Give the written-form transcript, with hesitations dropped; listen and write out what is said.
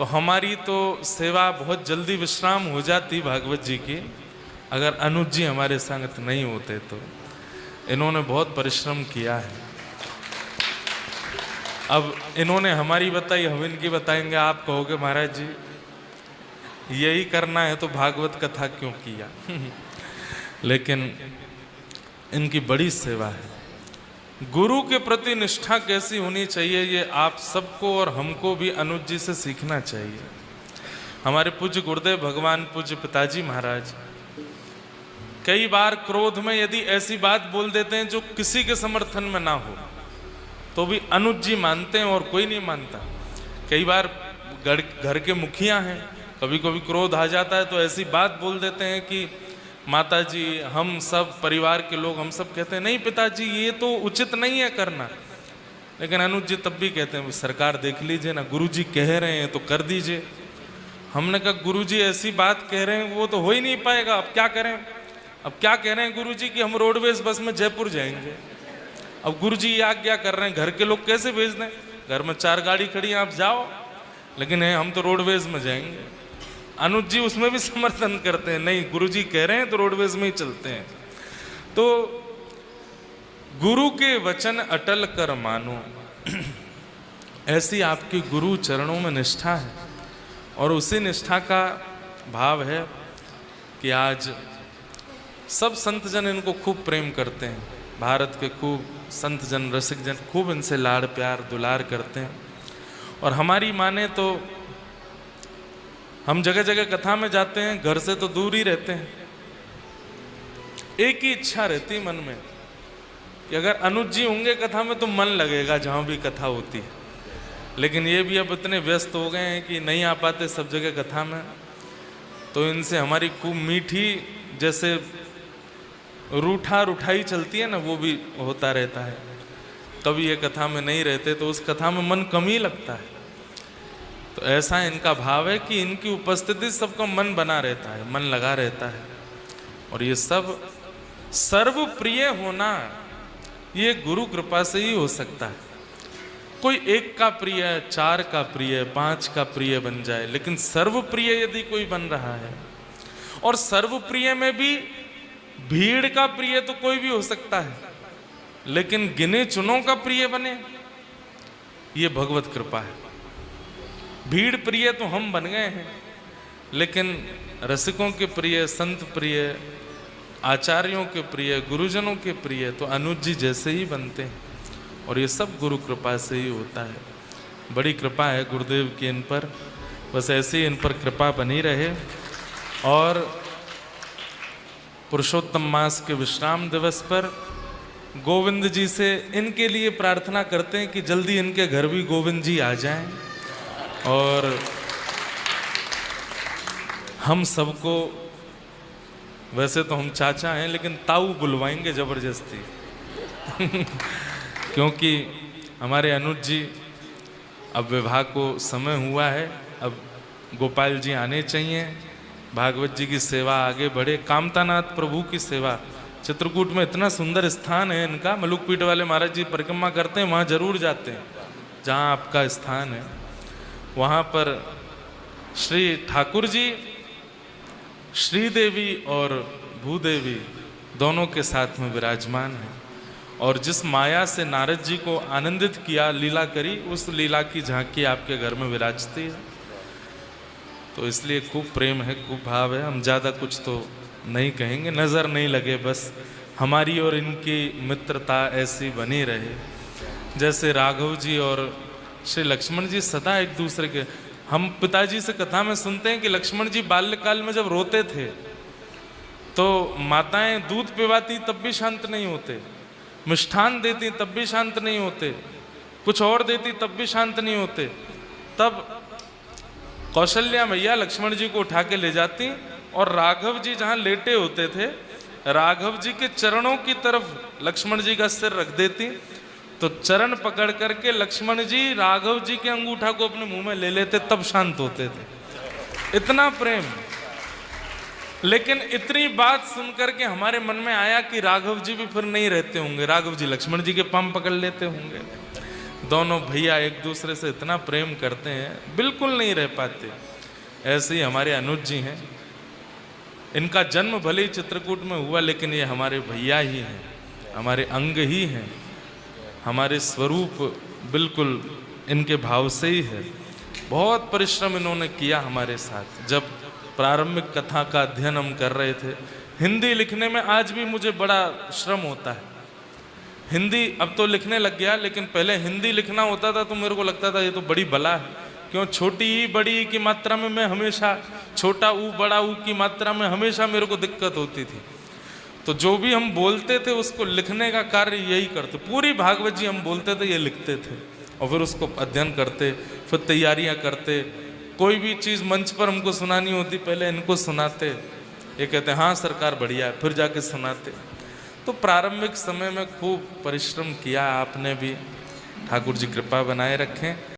तो हमारी तो सेवा बहुत जल्दी विश्राम हो जाती भागवत जी की, अगर अनुज जी हमारे संगत नहीं होते तो। इन्होंने बहुत परिश्रम किया है। अब इन्होंने हमारी बताई, हम इनकी बताएंगे। आप कहोगे महाराज जी यही करना है तो भागवत कथा क्यों किया? लेकिन इनकी बड़ी सेवा है। गुरु के प्रति निष्ठा कैसी होनी चाहिए ये आप सबको और हमको भी अनुज जी से सीखना चाहिए। हमारे पूज्य गुरुदेव भगवान पूज्य पिताजी महाराज कई बार क्रोध में यदि ऐसी बात बोल देते हैं जो किसी के समर्थन में ना हो, तो भी अनुज जी मानते हैं और कोई नहीं मानता। कई बार घर के मुखिया हैं, कभी कभी क्रोध आ जाता है तो ऐसी बात बोल देते हैं कि माता जी, हम सब परिवार के लोग, हम सब कहते हैं नहीं पिताजी ये तो उचित नहीं है करना। लेकिन अनुज जी तब भी कहते हैं सरकार देख लीजिए ना, गुरुजी कह रहे हैं तो कर दीजिए। हमने कहा गुरुजी ऐसी बात कह रहे हैं वो तो हो ही नहीं पाएगा, अब क्या करें? अब क्या कह रहे हैं गुरुजी कि हम रोडवेज बस में जयपुर जाएंगे। अब गुरुजी आज्ञा कर रहे हैं, घर के लोग कैसे भेज दें? घर में 4 गाड़ी खड़ी है, आप जाओ। लेकिन हम तो रोडवेज में जाएंगे। अनुज जी उसमें भी समर्थन करते हैं, नहीं गुरुजी कह रहे हैं तो रोडवेज में ही चलते हैं। तो गुरु के वचन अटल कर मानो, ऐसी आपकी गुरु चरणों में निष्ठा है। और उसी निष्ठा का भाव है कि आज सब संत जन इनको खूब प्रेम करते हैं। भारत के खूब संत जन, रसिक जन खूब इनसे लाड़ प्यार दुलार करते हैं। और हमारी माने तो हम जगह जगह कथा में जाते हैं, घर से तो दूर ही रहते हैं। एक ही इच्छा रहती मन में कि अगर अनुज जी होंगे कथा में तो मन लगेगा जहां भी कथा होती है। लेकिन ये भी अब इतने व्यस्त हो गए हैं कि नहीं आ पाते सब जगह कथा में। तो इनसे हमारी खूब मीठी, जैसे रूठा रुठाई चलती है ना, वो भी होता रहता है। कभी ये कथा में नहीं रहते तो उस कथा में मन कम ही लगता है। तो ऐसा इनका भाव है कि इनकी उपस्थिति सबका मन बना रहता है, मन लगा रहता है। और ये सब सर्वप्रिय होना ये गुरु कृपा से ही हो सकता है। कोई एक का प्रिय, 4 का प्रिय, 5 का प्रिय बन जाए, लेकिन सर्वप्रिय यदि कोई बन रहा है, और सर्वप्रिय में भी भीड़ का प्रिय तो कोई भी हो सकता है, लेकिन गिने चुनों का प्रिय बने, ये भगवत कृपा है। भीड़ प्रिय तो हम बन गए हैं, लेकिन रसिकों के प्रिय, संत प्रिय, आचार्यों के प्रिय, गुरुजनों के प्रिय तो अनुज जी जैसे ही बनते हैं। और ये सब गुरु कृपा से ही होता है। बड़ी कृपा है गुरुदेव की इन पर, बस ऐसे ही इन पर कृपा बनी रहे। और पुरुषोत्तम मास के विश्राम दिवस पर गोविंद जी से इनके लिए प्रार्थना करते हैं कि जल्दी इनके घर भी गोविंद जी आ जाएं। और हम सबको, वैसे तो हम चाचा हैं लेकिन ताऊ बुलवाएंगे जबरदस्ती क्योंकि हमारे अनुज जी अब विवाह को समय हुआ है, अब गोपाल जी आने चाहिए, भागवत जी की सेवा आगे बढ़े। कामतानाथ प्रभु की सेवा, चित्रकूट में इतना सुंदर स्थान है इनका, मलुकपीठ वाले महाराज जी परिक्रमा करते हैं, वहाँ जरूर जाते हैं जहाँ आपका स्थान है। वहाँ पर श्री ठाकुर जी, श्रीदेवी और भूदेवी दोनों के साथ में विराजमान है। और जिस माया से नारद जी को आनंदित किया, लीला करी, उस लीला की झांकी आपके घर में विराजती है। तो इसलिए खूब प्रेम है, खूब भाव है। हम ज़्यादा कुछ तो नहीं कहेंगे, नज़र नहीं लगे, बस हमारी और इनकी मित्रता ऐसी बनी रहे। जैसे राघव जी और श्री लक्ष्मण जी सदा एक दूसरे के, हम पिताजी से कथा में सुनते हैं कि लक्ष्मण जी बाल्यकाल में जब रोते थे तो माताएं दूध पिवाती तब भी शांत नहीं होते, मिष्ठान देती तब भी शांत नहीं होते, कुछ और देती तब भी शांत नहीं होते। तब कौशल्या मैया लक्ष्मण जी को उठा के ले जाती और राघव जी जहाँ लेटे होते थे, राघव जी के चरणों की तरफ लक्ष्मण जी का सिर रख देती, तो चरण पकड़ करके लक्ष्मण जी राघव जी के अंगूठा को अपने मुंह में ले लेते, तब शांत होते थे। इतना प्रेम। लेकिन इतनी बात सुनकर के हमारे मन में आया कि राघव जी भी फिर नहीं रहते होंगे, राघव जी लक्ष्मण जी के पांव पकड़ लेते होंगे। दोनों भैया एक दूसरे से इतना प्रेम करते हैं, बिल्कुल नहीं रह पाते। ऐसे ही हमारे अनुज जी हैं, इनका जन्म भले ही चित्रकूट में हुआ, लेकिन ये हमारे भैया ही हैं, हमारे अंग ही हैं, हमारे स्वरूप बिल्कुल इनके भाव से ही है। बहुत परिश्रम इन्होंने किया हमारे साथ। जब प्रारंभिक कथा का अध्ययन हम कर रहे थे, हिंदी लिखने में आज भी मुझे बड़ा श्रम होता है। हिंदी अब तो लिखने लग गया, लेकिन पहले हिंदी लिखना होता था तो मेरे को लगता था ये तो बड़ी बला है। क्यों? छोटी ई बड़ी ई की मात्रा में मैं हमेशा, छोटा ऊ बड़ा ऊ की मात्रा में हमेशा मेरे को दिक्कत होती थी। तो जो भी हम बोलते थे उसको लिखने का कार्य यही करते। पूरी भागवत जी हम बोलते थे, ये लिखते थे और फिर उसको अध्ययन करते, फिर तैयारियां करते। कोई भी चीज़ मंच पर हमको सुनानी होती, पहले इनको सुनाते, ये कहते हाँ सरकार बढ़िया है, फिर जाके सुनाते। तो प्रारंभिक समय में खूब परिश्रम किया आपने भी। ठाकुर जी कृपा बनाए रखें।